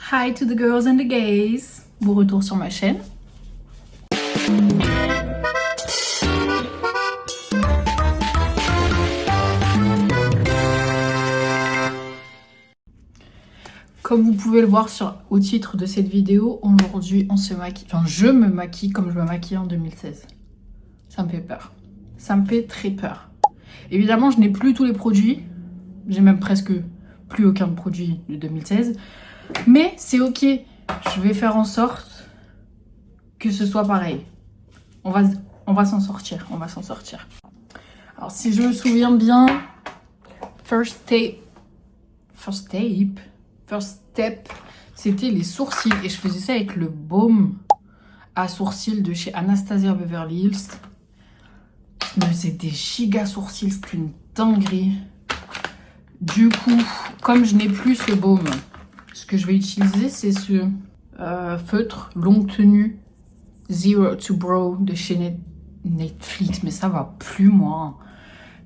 Hi to the girls and the gays. Bon retour sur ma chaîne. Comme vous pouvez le voir au titre de cette vidéo, aujourd'hui on se maquille, enfin je me maquille comme je me maquillais en 2016. Ça me fait peur. Ça me fait très peur. Évidemment, je n'ai plus tous les produits. J'ai même presque plus aucun produit de 2016. Mais c'est ok. Je vais faire en sorte que ce soit pareil. On va s'en sortir. On va s'en sortir. Alors si je me souviens bien, First Step, c'était les sourcils. Et je faisais ça avec le baume à sourcils de chez Anastasia Beverly Hills. Je me faisais des giga sourcils, c'était une dinguerie. Du coup, comme je n'ai plus ce baume, ce que je vais utiliser, c'est ce feutre longue tenue Zero to Brow de chez Netflix. Mais ça va plus, moi.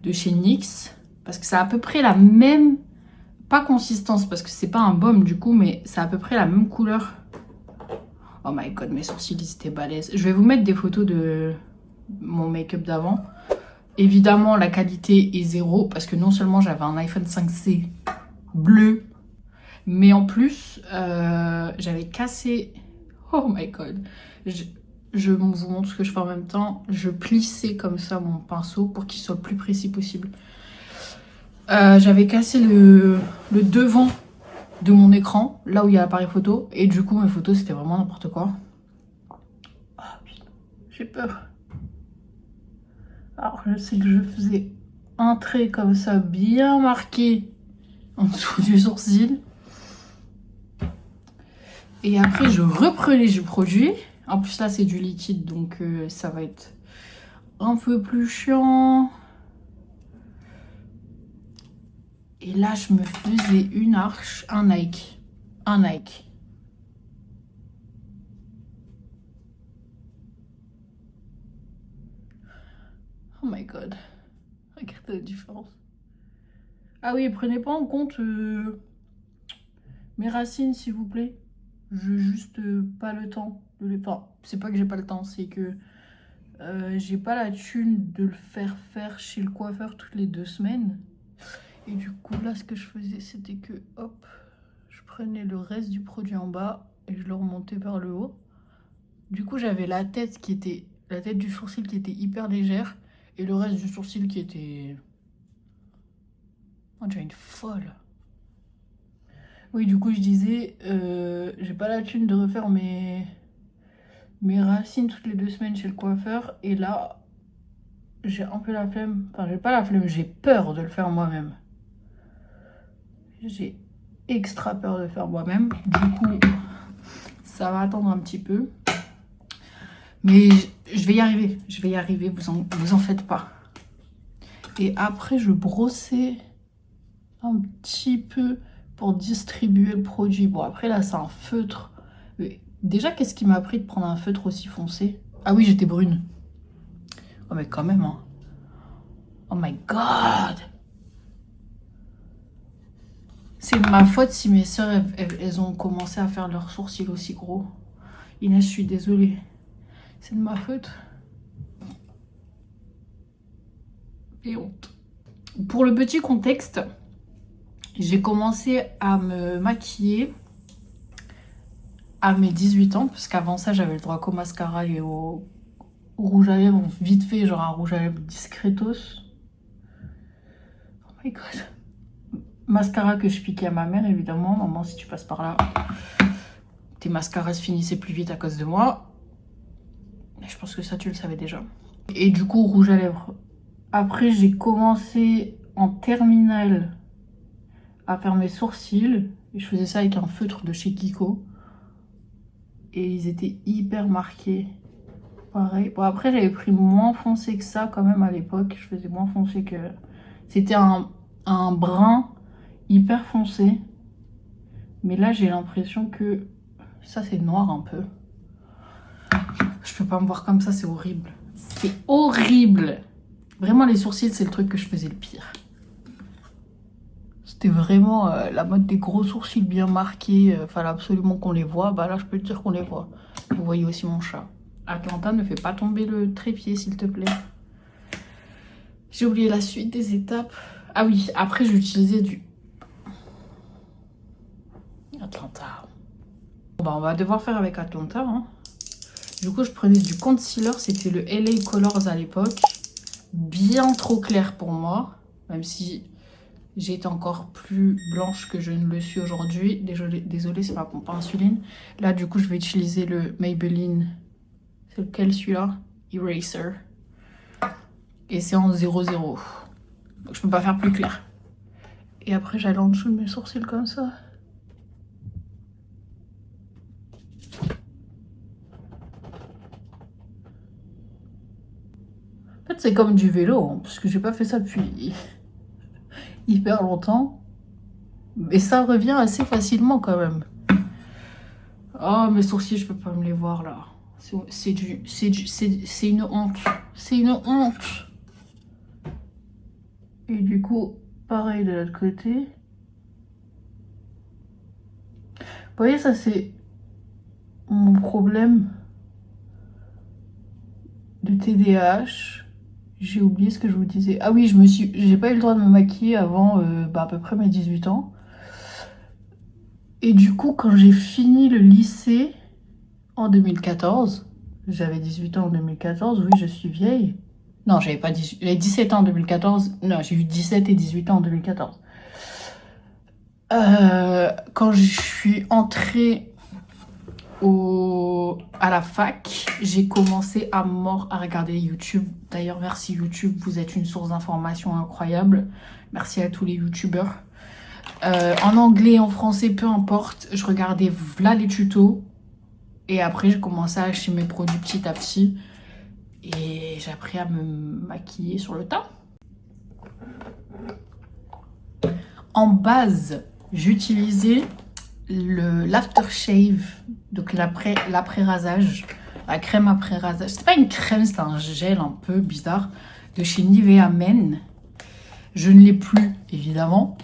De chez NYX. Parce que c'est à peu près la même... Pas consistance, parce que c'est pas un baume du coup, mais c'est à peu près la même couleur. Oh my god, mes sourcils, ils étaient balèzes. Je vais vous mettre des photos de mon make-up d'avant. Évidemment, la qualité est zéro, parce que non seulement j'avais un iPhone 5C bleu, mais en plus, j'avais cassé... Oh my god. Je vous montre ce que je fais en même temps. Je plissais comme ça mon pinceau pour qu'il soit le plus précis possible. J'avais cassé le devant de mon écran, là où il y a l'appareil photo. Et du coup, mes photos, c'était vraiment n'importe quoi. Oh putain, j'ai peur. Alors, je sais que je faisais un trait comme ça, bien marqué en dessous du sourcil. Et après, je reprenais du produit. En plus, là, c'est du liquide, donc ça va être un peu plus chiant. Et là, je me faisais une arche, un Nike. Un Nike. Oh my god. Regardez la différence. Ah oui, prenez pas en compte mes racines, s'il vous plaît. J'ai juste pas le temps de les... Enfin, c'est pas que j'ai pas le temps, c'est que j'ai pas la thune de le faire chez le coiffeur toutes les 2 semaines. Et du coup, là, ce que je faisais, c'était que, hop, je prenais le reste du produit en bas et je le remontais vers le haut. Du coup, j'avais la tête du sourcil qui était hyper légère et le reste du sourcil qui était... Oh, j'ai une folle. Oui, du coup, je disais, j'ai pas la thune de refaire mes racines toutes les 2 semaines chez le coiffeur. Et là, j'ai un peu la flemme. Enfin, j'ai pas la flemme, j'ai peur de le faire moi-même. J'ai extra peur de le faire moi-même. Du coup, ça va attendre un petit peu. Mais je vais y arriver. Je vais y arriver, vous en faites pas. Et après, je brossais un petit peu pour distribuer le produit. Bon, après, là, c'est un feutre. Déjà, qu'est-ce qui m'a pris de prendre un feutre aussi foncé? Ah oui, j'étais brune. Oh, mais quand même, hein. Oh my god! C'est de ma faute si mes sœurs, elles ont commencé à faire leurs sourcils aussi gros. Inès, je suis désolée. C'est de ma faute. Et honte. Pour le petit contexte, j'ai commencé à me maquiller à mes 18 ans, parce qu'avant ça, j'avais le droit qu'au mascara et au rouge à lèvres vite fait, genre un rouge à lèvres discretos. Oh my god. Mascara que je piquais à ma mère, évidemment. Maman, si tu passes par là, tes mascaras se finissaient plus vite à cause de moi. Et je pense que ça, tu le savais déjà. Et du coup, rouge à lèvres. Après, j'ai commencé en terminale à faire mes sourcils. Et je faisais ça avec un feutre de chez Kiko. Et ils étaient hyper marqués. Pareil. Bon, après, j'avais pris moins foncé que ça quand même à l'époque. Je faisais moins foncé que... C'était un brun hyper foncé. Mais là, j'ai l'impression que ça, c'est noir un peu. Je peux pas me voir comme ça, c'est horrible. C'est horrible. Vraiment, les sourcils, c'est le truc que je faisais le pire. c'était vraiment la mode des gros sourcils bien marqués. Fallait absolument qu'on les voit. Bah là, je peux te dire qu'on les voit. Vous voyez aussi mon chat. Atlanta, ne fais pas tomber le trépied, s'il te plaît. J'ai oublié la suite des étapes. Ah oui, après, j'ai utilisé du... Atlanta. Bah, on va devoir faire avec Atlanta. Hein. Du coup, je prenais du concealer. C'était le LA Colors à l'époque. Bien trop clair pour moi. Même si j'ai été encore plus blanche que je ne le suis aujourd'hui. Désolée, c'est ma pompe à insuline. Là, du coup, je vais utiliser le Maybelline. C'est lequel, celui-là? Eraser. Et c'est en 00. Donc, je peux pas faire plus clair. Et après, j'allais en dessous de mes sourcils comme ça. En fait, c'est comme du vélo, hein, parce que j'ai pas fait ça depuis hyper longtemps. Mais ça revient assez facilement quand même. Oh, mes sourcils, je peux pas me les voir là. C'est une honte. C'est une honte. Et du coup, pareil de l'autre côté. Vous voyez, ça c'est mon problème de TDAH. J'ai oublié ce que je vous disais. Ah oui, j'ai pas eu le droit de me maquiller avant à peu près mes 18 ans. Et du coup, quand j'ai fini le lycée en 2014, j'avais 18 ans en 2014, oui, je suis vieille. Non, j'avais pas 18, j'avais 17 ans en 2014. Non, j'ai eu 17 et 18 ans en 2014. Quand je suis entrée à la fac, j'ai commencé à mort à regarder YouTube. D'ailleurs, merci YouTube, vous êtes une source d'information incroyable. Merci à tous les YouTubeurs. En anglais, en français, peu importe, je regardais là les tutos. Et après, j'ai commencé à acheter mes produits petit à petit. Et j'ai appris à me maquiller sur le tas. En base, j'utilisais l'aftershave, donc l'après-rasage, la crème après-rasage. C'est pas une crème, c'est un gel un peu bizarre de chez Nivea Men. Je ne l'ai plus, évidemment,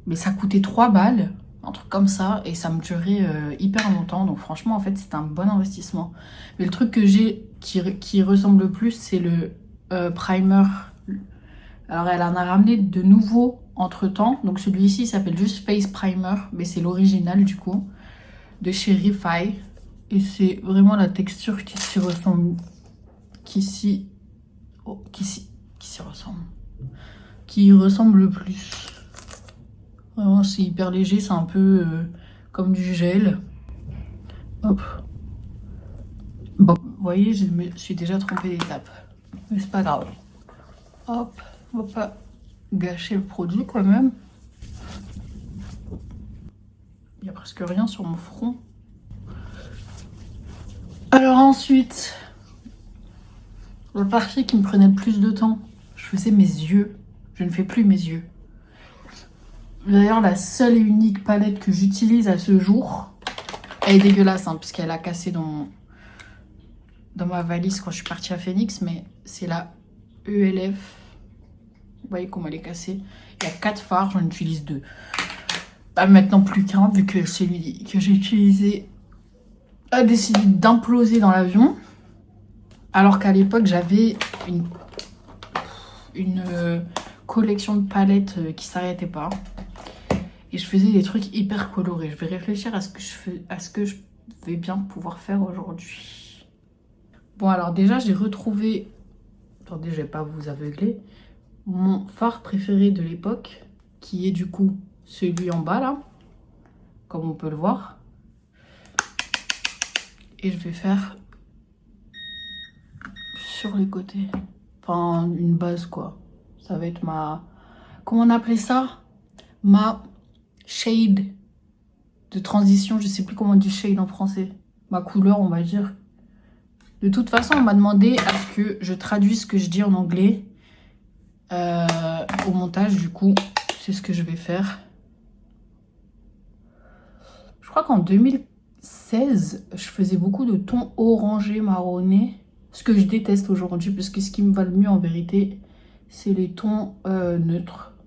mais ça coûtait 3 balles, un truc comme ça, et ça me durait hyper longtemps. Donc franchement, en fait, c'est un bon investissement. Mais le truc que j'ai qui ressemble le plus, c'est le primer. Alors, elle en a ramené de nouveaux entre-temps. Donc, celui-ci s'appelle juste Face Primer, mais c'est l'original, du coup, de chez Refi. Et c'est vraiment la texture qui s'y ressemble. Qui s'y ressemble. Qui ressemble le plus. Vraiment, c'est hyper léger. C'est un peu comme du gel. Hop. Bon, vous voyez, je me suis déjà trompée d'étape. Mais c'est pas grave. Hop. On va pas gâcher le produit quand même. Il n'y a presque rien sur mon front. Alors ensuite, la partie qui me prenait le plus de temps, je faisais mes yeux. Je ne fais plus mes yeux. D'ailleurs, la seule et unique palette que j'utilise à ce jour, elle est dégueulasse, hein, puisqu'elle a cassé dans ma valise quand je suis partie à Phoenix, mais c'est la ELF. Vous voyez comment elle est cassée. Il y a 4 fards, j'en utilise 2. Pas maintenant plus qu'un, vu que celui que j'ai utilisé a décidé d'imploser dans l'avion. Alors qu'à l'époque, j'avais une collection de palettes qui s'arrêtait pas. Et je faisais des trucs hyper colorés. Je vais réfléchir à ce que je vais bien pouvoir faire aujourd'hui. Bon, alors déjà, j'ai retrouvé... Attendez, je vais pas vous aveugler. Mon fard préféré de l'époque, qui est du coup celui en bas là, comme on peut le voir. Et je vais faire sur les côtés. Enfin, une base quoi. Ça va être ma... Comment on appelait ça? Ma shade de transition. Je sais plus comment on dit shade en français. Ma couleur, on va dire. De toute façon, on m'a demandé à ce que je traduise ce que je dis en anglais. Au montage, du coup, c'est ce que je vais faire. Je crois qu'en 2016, je faisais beaucoup de tons orangés, marronnés. Ce que je déteste aujourd'hui, parce que ce qui me va le mieux en vérité, c'est les tons neutres.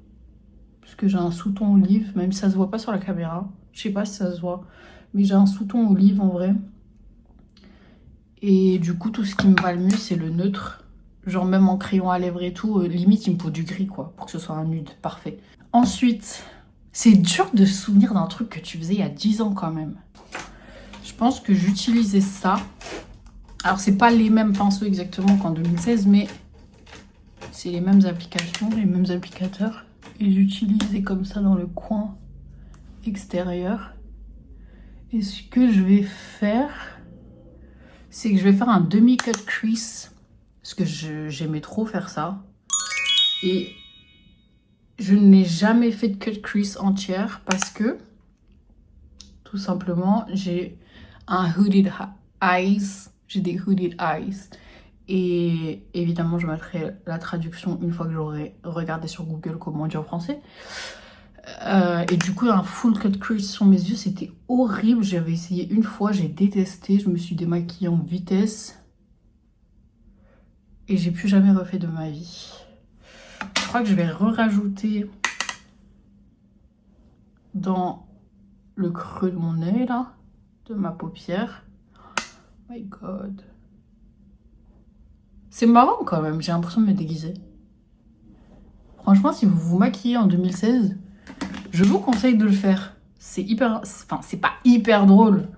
Parce que j'ai un sous-ton olive, même si ça se voit pas sur la caméra. Je sais pas si ça se voit, mais j'ai un sous-ton olive en vrai. Et du coup, tout ce qui me va le mieux, c'est le neutre. Genre même en crayon à lèvres et tout, limite il me faut du gris quoi, pour que ce soit un nude parfait. Ensuite, c'est dur de se souvenir d'un truc que tu faisais il y a 10 ans quand même. Je pense que j'utilisais ça. Alors c'est pas les mêmes pinceaux exactement qu'en 2016, mais c'est les mêmes applications, les mêmes applicateurs. Et j'utilisais comme ça dans le coin extérieur. Et ce que je vais faire, c'est que je vais faire un demi-cut crease. Parce que j'aimais trop faire ça. Et je n'ai jamais fait de cut crease entière parce que, tout simplement, j'ai un hooded eyes. J'ai des hooded eyes. Et évidemment, je mettrai la traduction une fois que j'aurai regardé sur Google comment dire en français. Et du coup, un full cut crease sur mes yeux, c'était horrible. J'avais essayé une fois, j'ai détesté. Je me suis démaquillée en vitesse. Et j'ai plus jamais refait de ma vie. Je crois que je vais rajouter dans le creux de mon œil, là, de ma paupière. Oh my god. C'est marrant quand même, j'ai l'impression de me déguiser. Franchement, si vous vous maquillez en 2016, je vous conseille de le faire. C'est hyper... Enfin, c'est pas hyper drôle,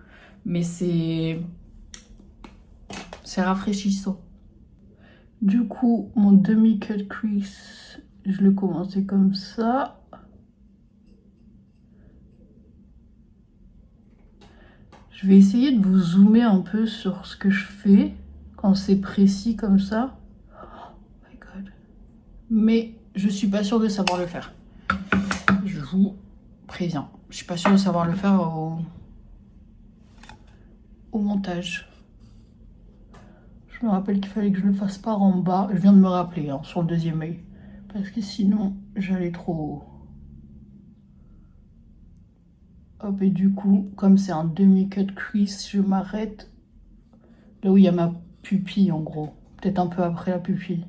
mais c'est rafraîchissant. Du coup, mon demi-cut crease, je l'ai commencé comme ça. Je vais essayer de vous zoomer un peu sur ce que je fais quand c'est précis comme ça. Oh my god. Mais je suis pas sûre de savoir le faire. Je vous préviens. Je suis pas sûre de savoir le faire au montage. Je me rappelle qu'il fallait que je le fasse par en bas. Je viens de me rappeler hein, sur le deuxième œil. Parce que sinon, j'allais trop haut. Hop, et du coup, comme c'est un demi-cut crease, je m'arrête là où il y a ma pupille en gros. Peut-être un peu après la pupille.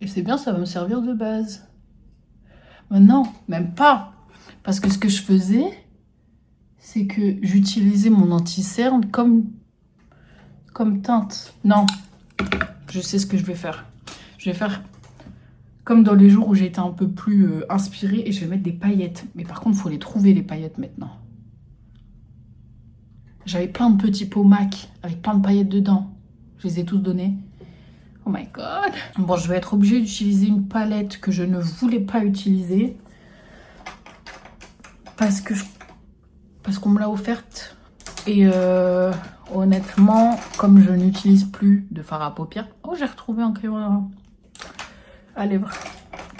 Et c'est bien, ça va me servir de base. Mais non, même pas. Parce que ce que je faisais, c'est que j'utilisais mon anti-cerne comme teinte. Non, je sais ce que je vais faire. Je vais faire comme dans les jours où j'ai été un peu plus inspirée et je vais mettre des paillettes. Mais par contre, il faut les trouver, les paillettes, maintenant. J'avais plein de petits pots MAC avec plein de paillettes dedans. Je les ai tous donnés. Oh my god. Bon, je vais être obligée d'utiliser une palette que je ne voulais pas utiliser. Parce qu'on me l'a offerte. Et honnêtement, comme je n'utilise plus de fard à paupières... Oh, j'ai retrouvé un crayon à lèvres.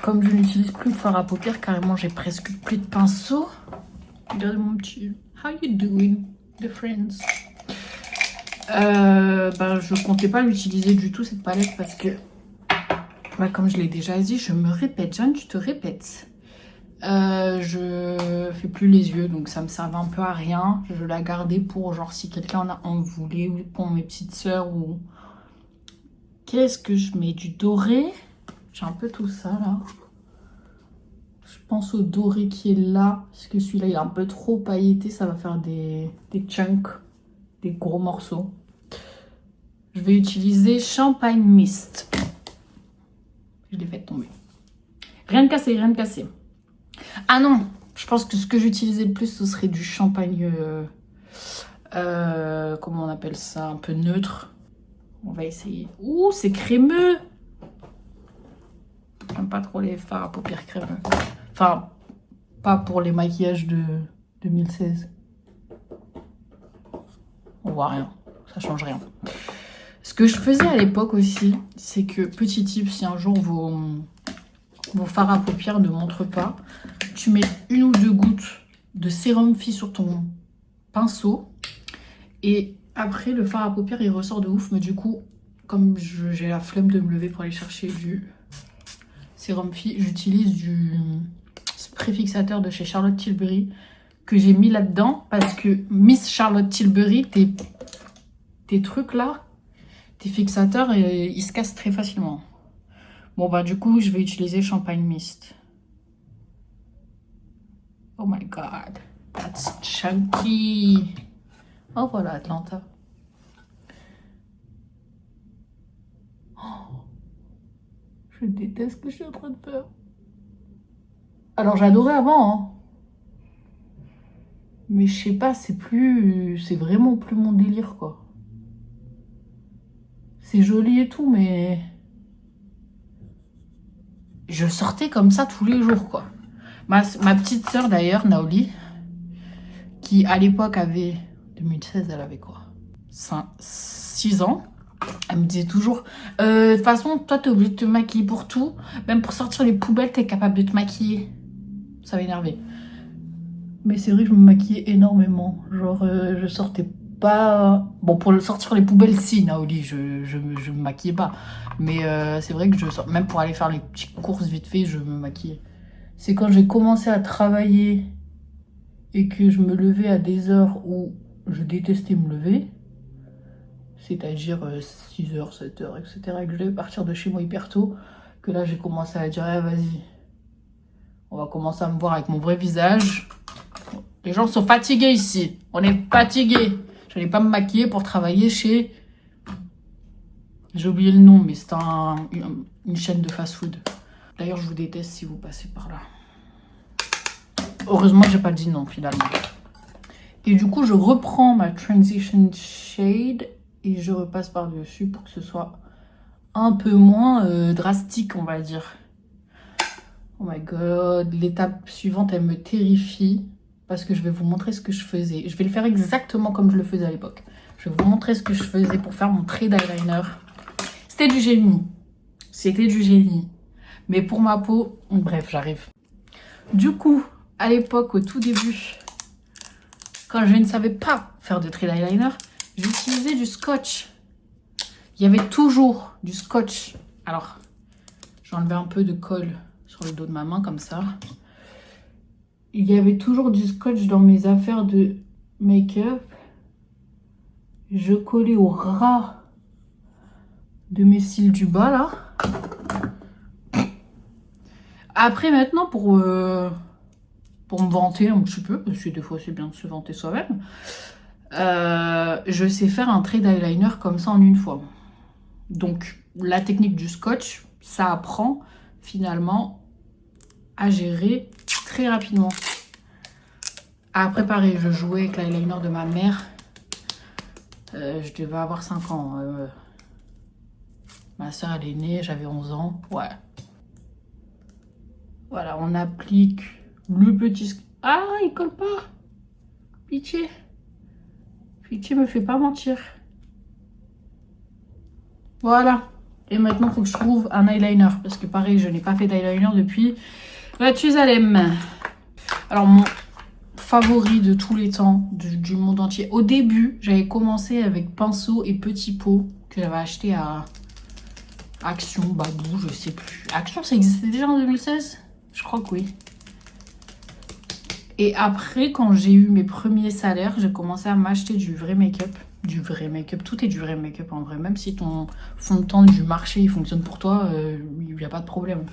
Comme je n'utilise plus de fard à paupières, carrément, j'ai presque plus de pinceau. Regardez mon petit... How you doing, the friends? Je comptais pas l'utiliser du tout, cette palette, parce que... comme je l'ai déjà dit, je me répète, Jeanne, tu te répètes. Je fais plus les yeux, donc ça me servait un peu à rien. Je la gardais pour genre si quelqu'un en voulait, ou pour mes petites sœurs ou... Qu'est-ce que je mets? Du doré. J'ai un peu tout ça là. Je pense au doré qui est là, parce que celui-là il est un peu trop pailleté, ça va faire des chunks, des gros morceaux. Je vais utiliser Champagne Mist. Je l'ai fait tomber. Rien de cassé, rien de cassé. Ah non, je pense que ce que j'utilisais le plus, ce serait du champagne, comment on appelle ça, un peu neutre. On va essayer. Ouh, c'est crémeux. J'aime pas trop les fards à paupières crémeux. Enfin, pas pour les maquillages de 2016. On voit rien, ça change rien. Ce que je faisais à l'époque aussi, c'est que, petit tip, si un jour vos fards à paupières ne montrent pas, tu mets 1 ou 2 gouttes de sérum Phi sur ton pinceau et après le fard à paupières il ressort de ouf, mais du coup comme j'ai la flemme de me lever pour aller chercher du sérum Phi, j'utilise du spray fixateur de chez Charlotte Tilbury que j'ai mis là-dedans parce que Miss Charlotte Tilbury, tes trucs là, tes fixateurs, ils se cassent très facilement. Bon, bah, du coup, je vais utiliser Champagne Mist. Oh my god, that's chunky. Oh, voilà, Atlanta. Oh, je déteste ce que je suis en train de faire. Alors, j'adorais avant, hein. Mais je sais pas, c'est vraiment plus mon délire, quoi. C'est joli et tout, mais je sortais comme ça tous les jours, quoi. Ma petite sœur, d'ailleurs, Naoli, qui à l'époque avait... 2016, elle avait quoi, 6 ans. Elle me disait toujours, de toute façon, toi, t'es obligée de te maquiller pour tout. Même pour sortir les poubelles, t'es capable de te maquiller. Ça m'énervait. Mais c'est vrai que je me maquillais énormément. Genre, je sortais pas... Bon, pour sortir les poubelles, si, Naoli, je me maquillais pas. Mais c'est vrai que je sors... Même pour aller faire les petites courses vite fait, je me maquillais. C'est quand j'ai commencé à travailler et que je me levais à des heures où je détestais me lever, c'est-à-dire 6h, 7h, etc., et que je devais partir de chez moi hyper tôt, que là j'ai commencé à dire, vas-y, on va commencer à me voir avec mon vrai visage. Les gens sont fatigués ici, on est fatigués. Je n'allais pas me maquiller pour travailler chez... J'ai oublié le nom, mais c'est une chaîne de fast-food. D'ailleurs, je vous déteste si vous passez par là. Heureusement, j'ai pas dit non, finalement. Et du coup, je reprends ma Transition Shade et je repasse par-dessus pour que ce soit un peu moins drastique, on va dire. Oh my god, l'étape suivante, elle me terrifie parce que je vais vous montrer ce que je faisais. Je vais le faire exactement comme je le faisais à l'époque. Je vais vous montrer ce que je faisais pour faire mon trait d'eyeliner. C'était du génie. C'était du génie. Mais pour ma peau, bref, j'arrive. Du coup, à l'époque, au tout début, quand je ne savais pas faire de trait d'eyeliner, j'utilisais du scotch. Il y avait toujours du scotch. Alors, j'enlevais un peu de colle sur le dos de ma main, comme ça. Il y avait toujours du scotch dans mes affaires de make-up. Je collais au ras de mes cils du bas, là. Après, maintenant, pour me vanter un petit peu, parce que des fois, c'est bien de se vanter soi-même, je sais faire un trait d'eyeliner comme ça en une fois. Donc, la technique du scotch, ça apprend finalement à gérer très rapidement. Après, pareil, je jouais avec l'eyeliner de ma mère. Je devais avoir 5 ans. Ma soeur, elle est née, j'avais 11 ans. Ouais. Voilà, on applique le petit... Ah, il colle pas. Pitié. Pitié, me fait pas mentir. Voilà. Et maintenant, il faut que je trouve un eyeliner. Parce que pareil, je n'ai pas fait d'eyeliner depuis Mathusalem. Alors, mon favori de tous les temps, du monde entier. Au début, j'avais commencé avec pinceau et petit pot que j'avais acheté à Action, Babou, je sais plus. Action, ça existait déjà en 2016? Je crois que oui. Et après, quand j'ai eu mes premiers salaires, j'ai commencé à m'acheter du vrai make-up. Du vrai make-up, tout est du vrai make-up en vrai. Même si ton fond de teint du marché il fonctionne pour toi, il n'y a pas de problème.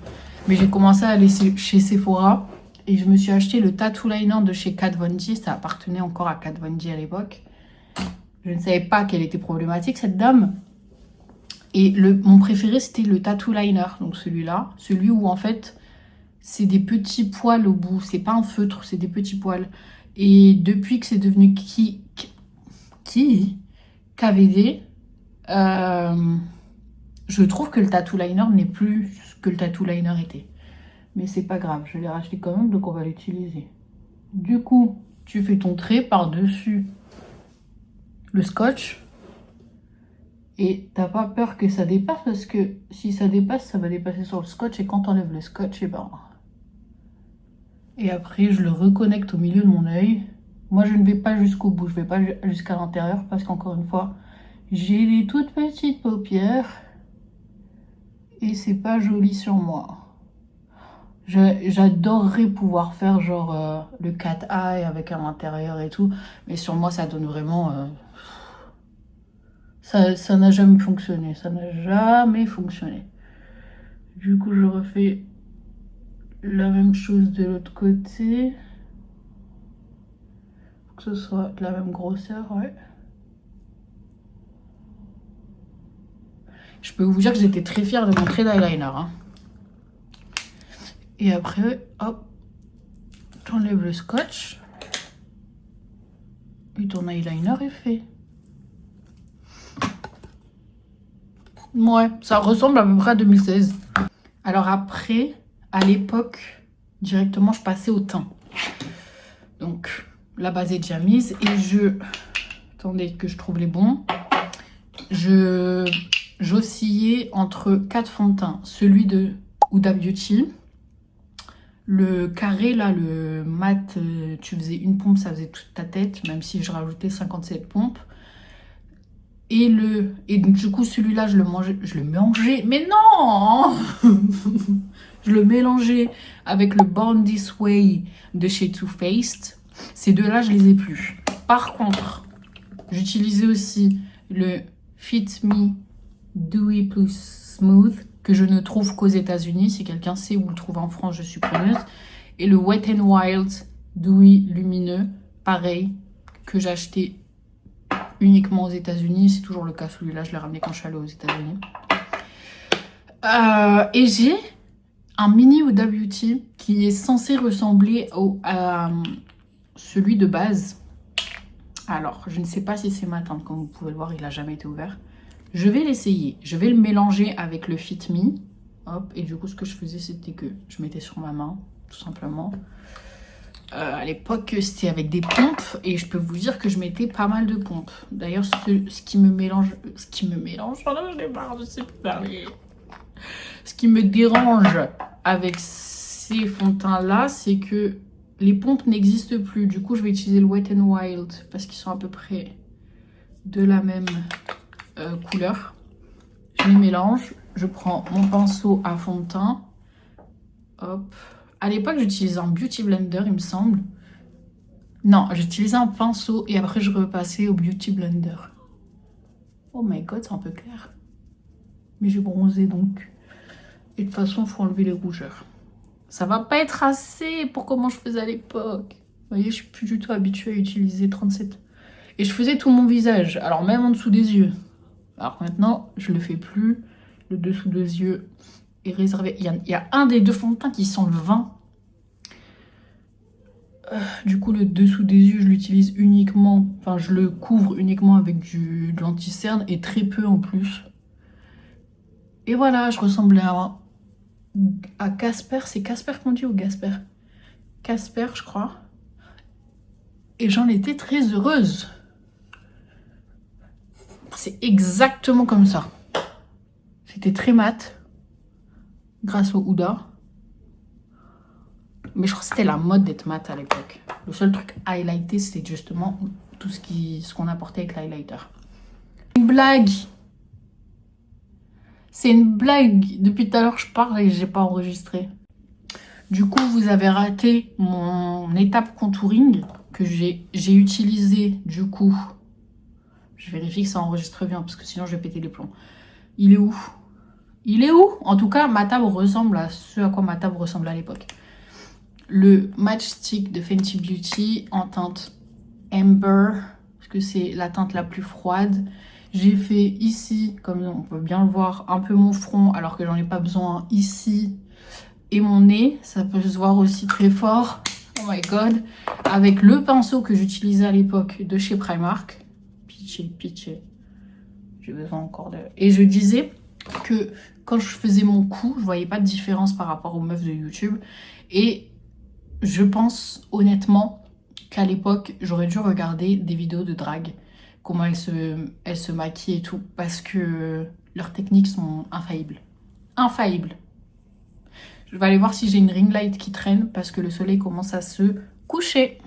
Mais j'ai commencé à aller chez Sephora et je me suis acheté le Tattoo Liner de chez Kat Von D. Ça appartenait encore à Kat Von D à l'époque. Je ne savais pas qu'elle était problématique, cette dame. Et mon préféré, c'était le Tattoo Liner. Donc celui-là. Celui où en fait, c'est des petits poils au bout. C'est pas un feutre, c'est des petits poils. Et depuis que c'est devenu KVD, je trouve que le Tattoo Liner n'est plus ce que le Tattoo Liner était. Mais c'est pas grave, je l'ai racheté quand même, donc on va l'utiliser. Du coup, tu fais ton trait par-dessus le scotch. Et t'as pas peur que ça dépasse, parce que si ça dépasse, ça va dépasser sur le scotch. Et quand t'enlèves le scotch, et ben... Et après, je le reconnecte au milieu de mon œil. Moi, je ne vais pas jusqu'au bout, je vais pas jusqu'à l'intérieur, parce qu'encore une fois, j'ai des toutes petites paupières. Et c'est pas joli sur moi. J'adorerais pouvoir faire genre le cat eye avec à l'intérieur et tout. Mais sur moi, ça donne vraiment... Ça n'a jamais fonctionné. Ça n'a jamais fonctionné. Du coup, je refais la même chose de l'autre côté. Faut que ce soit de la même grosseur, ouais. Je peux vous dire que j'étais très fière de mon trait d'eyeliner. Hein. Et après, hop, t'enlèves le scotch. Et ton eyeliner est fait. Ouais, ça ressemble à peu près à 2016. Alors après, à l'époque, directement, je passais au teint. Donc, la base est déjà mise. Et je... Attendez que je trouve les bons. J'oscillais entre 4 fonds de teint. Celui de Huda Beauty. Le carré, là, le mat, tu faisais une pompe, ça faisait toute ta tête. Même si je rajoutais 57 pompes. Et du coup, celui-là, je le mangeais. Mais non je le mélangeais avec le Born This Way de chez Too Faced. Ces deux-là, je les ai plus. Par contre, j'utilisais aussi le Fit Me Dewy Plus Smooth que je ne trouve qu'aux États-Unis. Si quelqu'un sait où le trouve en France, je suis preneuse. Et le Wet n Wild Dewy Lumineux, pareil, que j'ai acheté uniquement aux États-Unis. C'est toujours le cas, celui-là, je l'ai ramené quand je suis allée aux États-Unis. Et j'ai un mini Huda Beauty qui est censé ressembler à celui de base. Alors, je ne sais pas si c'est matin, comme vous pouvez le voir, il n'a jamais été ouvert. Je vais l'essayer. Je vais le mélanger avec le Fit Me. Hop, et du coup, ce que je faisais, c'était que je mettais sur ma main, tout simplement. À l'époque, c'était avec des pompes et je peux vous dire que je mettais pas mal de pompes. D'ailleurs, ce qui me mélange, je l'ai marre, je sais plus parler. Ce qui me dérange avec ces fonds de teint là, c'est que les pompes n'existent plus. Du coup, je vais utiliser le Wet n Wild parce qu'ils sont à peu près de la même couleur. Je les mélange. Je prends mon pinceau à fond de teint. Hop. À l'époque, j'utilisais un Beauty Blender, il me semble. Non, j'utilisais un pinceau et après, je repassais au Beauty Blender. Oh my god, c'est un peu clair. Mais j'ai bronzé donc. Et de toute façon, il faut enlever les rougeurs. Ça va pas être assez pour comment je faisais à l'époque. Vous voyez, je suis plus du tout habituée à utiliser 37. Et je faisais tout mon visage, alors même en dessous des yeux. Alors maintenant, je le fais plus. Le dessous des yeux est réservé. Il y a un des deux fonds de teint qui sent le vin. Du coup, le dessous des yeux, je l'utilise uniquement... Enfin, je le couvre uniquement avec de l'anti-cerne et très peu en plus. Et voilà, je ressemblais à Casper. C'est Casper qu'on dit ou Gasper? Casper, je crois. Et j'en étais très heureuse. C'est exactement comme ça. C'était très mat. Grâce au Huda. Mais je crois que c'était la mode d'être mat à l'époque. Le seul truc highlighté, c'était justement tout ce qu'on apportait avec l'highlighter. Une blague. C'est une blague. Depuis tout à l'heure, je parle et j'ai pas enregistré. Du coup, vous avez raté mon étape contouring que j'ai utilisé du coup. Je vérifie que ça enregistre bien parce que sinon je vais péter les plombs. Il est où? Il est où? En tout cas, ma table ressemble à ce à quoi ma table ressemblait à l'époque. Le Matchstick de Fenty Beauty en teinte Amber, parce que c'est la teinte la plus froide. J'ai fait ici, comme on peut bien le voir, un peu mon front alors que j'en ai pas besoin ici. Et mon nez, ça peut se voir aussi très fort. Oh my god. Avec le pinceau que j'utilisais à l'époque de chez Primark. Pitché. J'ai besoin encore de... Et je disais que quand je faisais mon cou, je voyais pas de différence par rapport aux meufs de YouTube. Et je pense honnêtement qu'à l'époque, j'aurais dû regarder des vidéos de drague. Comment elles se maquillent et tout. Parce que leurs techniques sont infaillibles. Infaillibles. Je vais aller voir si j'ai une ring light qui traîne parce que le soleil commence à se coucher.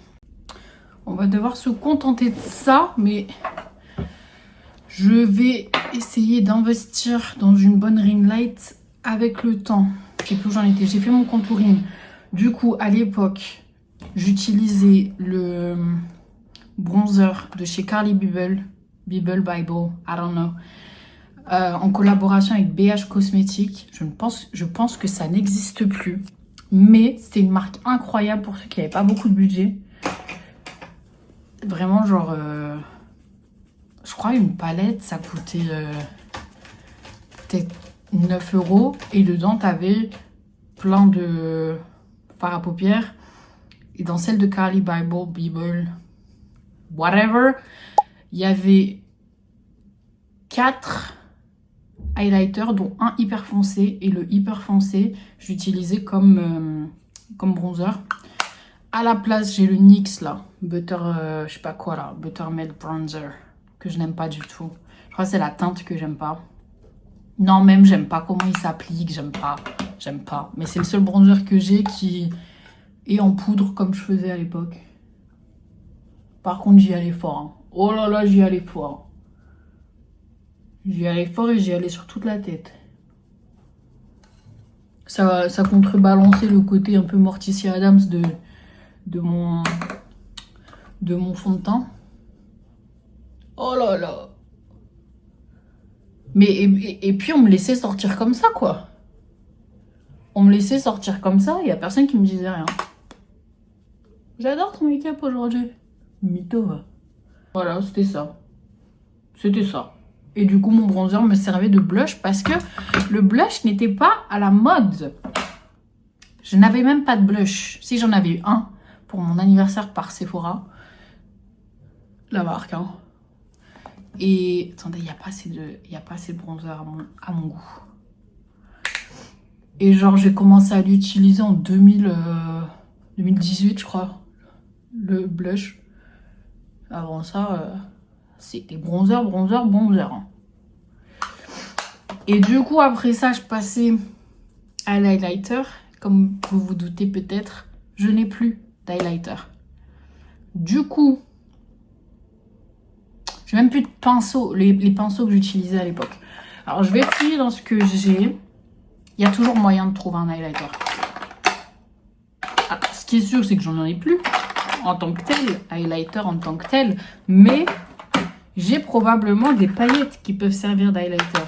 On va devoir se contenter de ça, mais je vais essayer d'investir dans une bonne ring light avec le temps. Je sais plus où j'en étais. J'ai fait mon contouring. Du coup, à l'époque, j'utilisais le bronzer de chez Carly Bible. Bible, I don't know. en collaboration avec BH Cosmétiques. Je pense que ça n'existe plus. Mais c'était une marque incroyable pour ceux qui n'avaient pas beaucoup de budget. Vraiment, genre... je crois une palette, ça coûtait peut-être 9 €. Et dedans, t'avais plein de fards à paupières. Et dans celle de Carly Bible, whatever, il y avait 4 highlighters, dont un hyper foncé. Et le hyper foncé, j'utilisais comme bronzer. À la place, j'ai le NYX là, Butter, je sais pas quoi là, Buttermilk Bronzer, que je n'aime pas du tout. Je crois que c'est la teinte que j'aime pas. Non, même j'aime pas comment il s'applique, j'aime pas. Mais c'est le seul bronzer que j'ai qui est en poudre comme je faisais à l'époque. Par contre, j'y allais fort. Hein. Oh là là, j'y allais fort. J'y allais fort et j'y allais sur toute la tête. Ça contrebalançait le côté un peu Morticia Adams de mon fond de teint. Oh là là. Mais et puis on me laissait sortir comme ça, quoi. On me laissait sortir comme ça, il n'y a personne qui me disait rien. J'adore ton make-up aujourd'hui. Mytho, va. Voilà, c'était ça. C'était ça. Et du coup, mon bronzer me servait de blush parce que le blush n'était pas à la mode. Je n'avais même pas de blush. Si, j'en avais eu un pour mon anniversaire par Sephora. La marque, hein. Et attendez, il n'y a pas assez de bronzer à mon goût. Et genre, j'ai commencé à l'utiliser en 2018, je crois. Le blush. Avant ça, c'était bronzer. Hein. Et du coup, après ça, je passais à l'highlighter. Comme vous vous doutez peut-être, je n'ai plus d'highlighter. Du coup, j'ai même plus de pinceaux, les pinceaux que j'utilisais à l'époque. Alors, je vais fouiller dans ce que j'ai. Il y a toujours moyen de trouver un highlighter. Ah, ce qui est sûr, c'est que j'en ai plus en tant que tel, highlighter en tant que tel. Mais j'ai probablement des paillettes qui peuvent servir d'highlighter.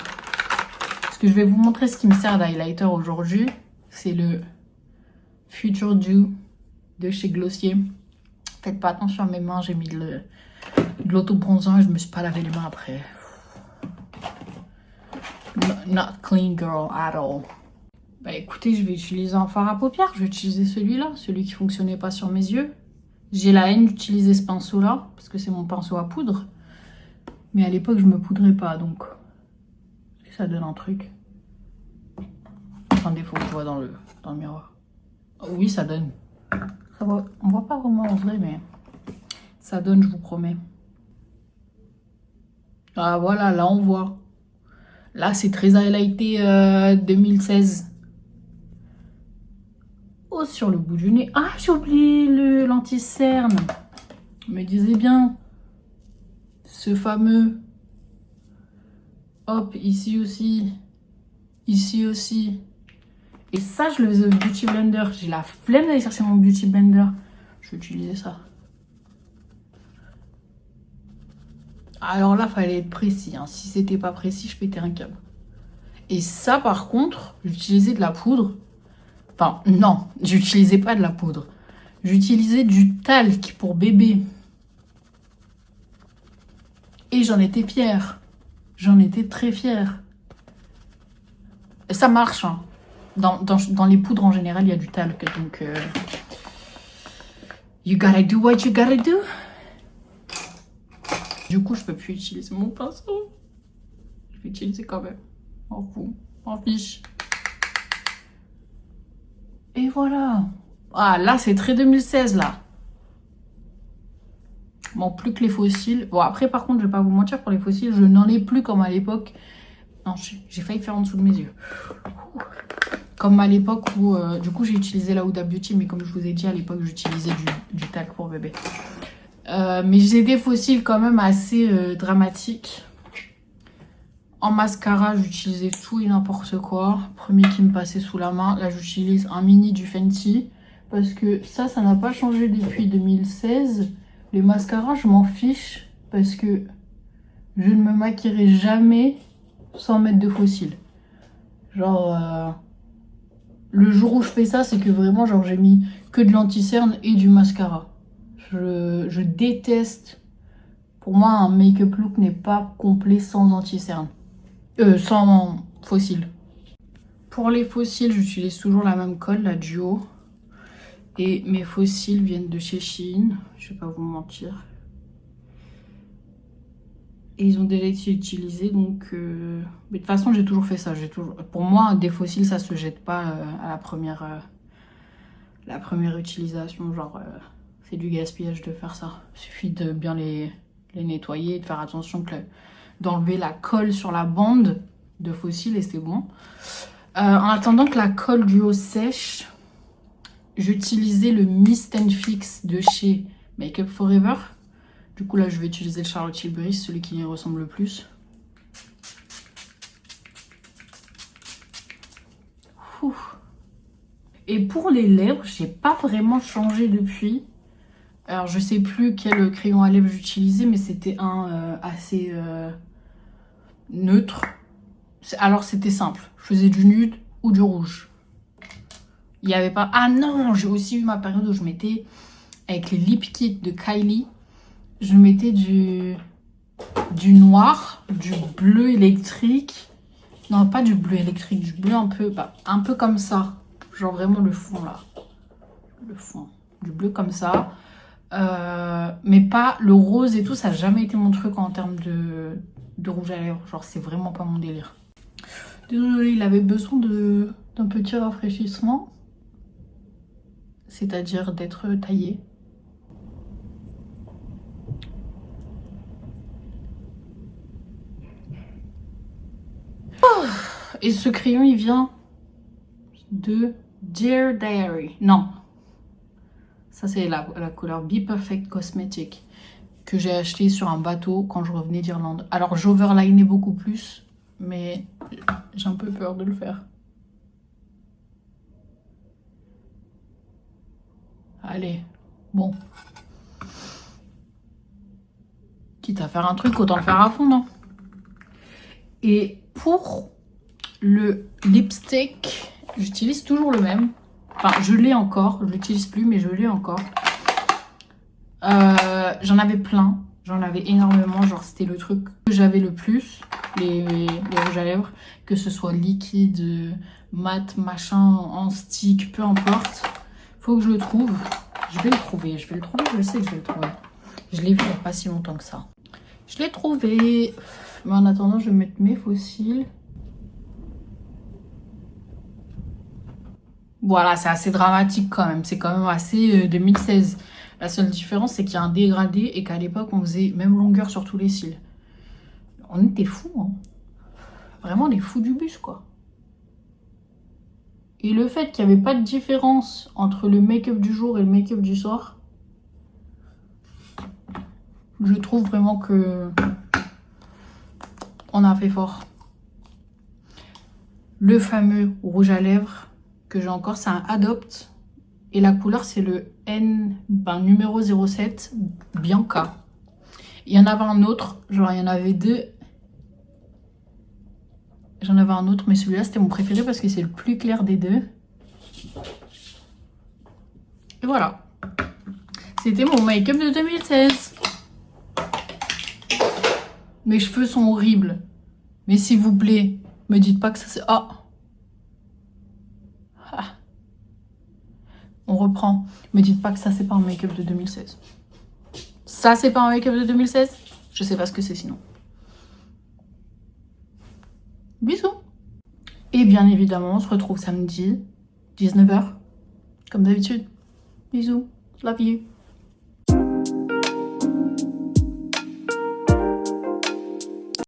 Parce que je vais vous montrer ce qui me sert d'highlighter aujourd'hui. C'est le Future Dew de chez Glossier. Faites pas attention à mes mains, j'ai mis de l'auto-bronzant et je me suis pas lavé les mains après. Not clean girl at all. Bah écoutez, je vais utiliser un fard à paupières. Je vais utiliser celui-là, celui qui fonctionnait pas sur mes yeux. J'ai la haine d'utiliser ce pinceau-là, parce que c'est mon pinceau à poudre. Mais à l'époque, je me poudrais pas, donc... ça donne un truc. Attendez, faut que je vois dans le miroir. Oh, oui, ça donne. Ça voit, on voit pas vraiment en vrai, mais... ça donne, je vous promets. Ah voilà, là on voit. Là, c'est très highlighté 2016. Oh, sur le bout du nez. Ah, j'ai oublié le l'anti-cerne. Me disais bien. Ce fameux. Hop, ici aussi. Ici aussi. Et ça, je le faisais au Beauty Blender. J'ai la flemme d'aller chercher mon Beauty Blender. Je vais utiliser ça. Alors là, fallait être précis. Hein. Si c'était pas précis, je pétais un câble. Et ça, par contre, j'utilisais de la poudre. Enfin, non, j'utilisais pas de la poudre. J'utilisais du talc pour bébé. Et j'en étais fière. J'en étais très fière. Et ça marche. Hein. Dans les poudres, en général, il y a du talc. Donc, you gotta do what you gotta do. Du coup, je peux plus utiliser mon pinceau. Je vais utiliser quand même. M'en fous. M'en fiche. Et voilà. Ah, là, c'est très 2016, là. Bon, plus que les fossiles. Bon, après, par contre, je vais pas vous mentir, pour les fossiles, je n'en ai plus comme à l'époque. Non, j'ai failli faire en dessous de mes yeux. Comme à l'époque où, du coup, j'ai utilisé la Huda Beauty, mais comme je vous ai dit, à l'époque, j'utilisais du talc pour bébé. Mais j'ai des fossiles quand même assez dramatiques. En mascara, j'utilisais tout et n'importe quoi. Premier qui me passait sous la main. Là, j'utilise un mini du Fenty. Parce que ça n'a pas changé depuis 2016. Les mascaras, je m'en fiche. Parce que je ne me maquillerai jamais sans mettre de faux cils. Genre, le jour où je fais ça, c'est que vraiment, genre, j'ai mis que de l'anti-cerne et du mascara. Je déteste. Pour moi, un make-up look n'est pas complet sans anti-cerne. Sans faux cils. Pour les faux cils, j'utilise toujours la même colle, la Duo. Et mes faux cils viennent de chez Shein. Je vais pas vous mentir. Et ils ont déjà été utilisés, donc... Mais de toute façon, j'ai toujours fait ça. Pour moi, des faux cils, ça se jette pas à la première utilisation. Genre, c'est du gaspillage de faire ça. Il suffit de bien les nettoyer, de faire attention d'enlever la colle sur la bande de faux cils et c'est bon. En attendant que la colle du haut sèche, j'utilisais le Mist and Fix de chez Make Up Forever. Du coup, là, je vais utiliser le Charlotte Tilbury, celui qui y ressemble le plus. Ouf. Et pour les lèvres, j'ai pas vraiment changé depuis. Alors, je sais plus quel crayon à lèvres j'utilisais, mais c'était un assez neutre. Alors, c'était simple. Je faisais du nude ou du rouge. Il n'y avait pas... Ah non, j'ai aussi eu ma période où je mettais, avec les lip kits de Kylie, je mettais du noir, du bleu électrique. Non, pas du bleu électrique, du bleu un peu comme ça. Genre vraiment le fond là. Le fond. Du bleu comme ça. Mais pas le rose et tout, ça n'a jamais été mon truc en termes de rouge à lèvres. Genre c'est vraiment pas mon délire. Désolée, il avait besoin d'un petit rafraîchissement. C'est-à-dire d'être taillé. Et ce crayon, il vient de Dear Diary. Non. Ça, c'est la couleur Be Perfect Cosmetic que j'ai acheté sur un bateau quand je revenais d'Irlande. Alors, j'overlinais beaucoup plus, mais j'ai un peu peur de le faire. Allez, bon. Quitte à faire un truc, autant le faire à fond, non? Et pour le lipstick, j'utilise toujours le même. Enfin, je l'ai encore. Je l'utilise plus, mais je l'ai encore. J'en avais plein. J'en avais énormément. Genre, c'était le truc que j'avais le plus. Les rouges à lèvres. Que ce soit liquide, mat, machin, en stick, peu importe. Faut que je le trouve. Je vais le trouver. Je sais que je vais le trouver. Je l'ai vu il n'y a pas si longtemps que ça. Je l'ai trouvé. Mais en attendant, je vais mettre mes faux cils. Voilà, c'est assez dramatique quand même. C'est quand même assez 2016. La seule différence, c'est qu'il y a un dégradé et qu'à l'époque, on faisait même longueur sur tous les cils. On était fous, hein. Vraiment des fous du bus, quoi. Et le fait qu'il n'y avait pas de différence entre le make-up du jour et le make-up du soir, je trouve vraiment que on a fait fort. Le fameux rouge à lèvres que j'ai encore, c'est un Adopt. Et la couleur, c'est le numéro 07, Bianca. Il y en avait un autre, genre il y en avait deux. J'en avais un autre, mais celui-là, c'était mon préféré parce que c'est le plus clair des deux. Et voilà. C'était mon make-up de 2016. Mes cheveux sont horribles. Mais s'il vous plaît, me dites pas que ça c'est... Ah. On reprend. Me dites pas que ça c'est pas un make-up de 2016. Ça c'est pas un make-up de 2016? Je sais pas ce que c'est sinon. Bisous. Et bien évidemment, on se retrouve samedi, 19 h, comme d'habitude. Bisous. Love you.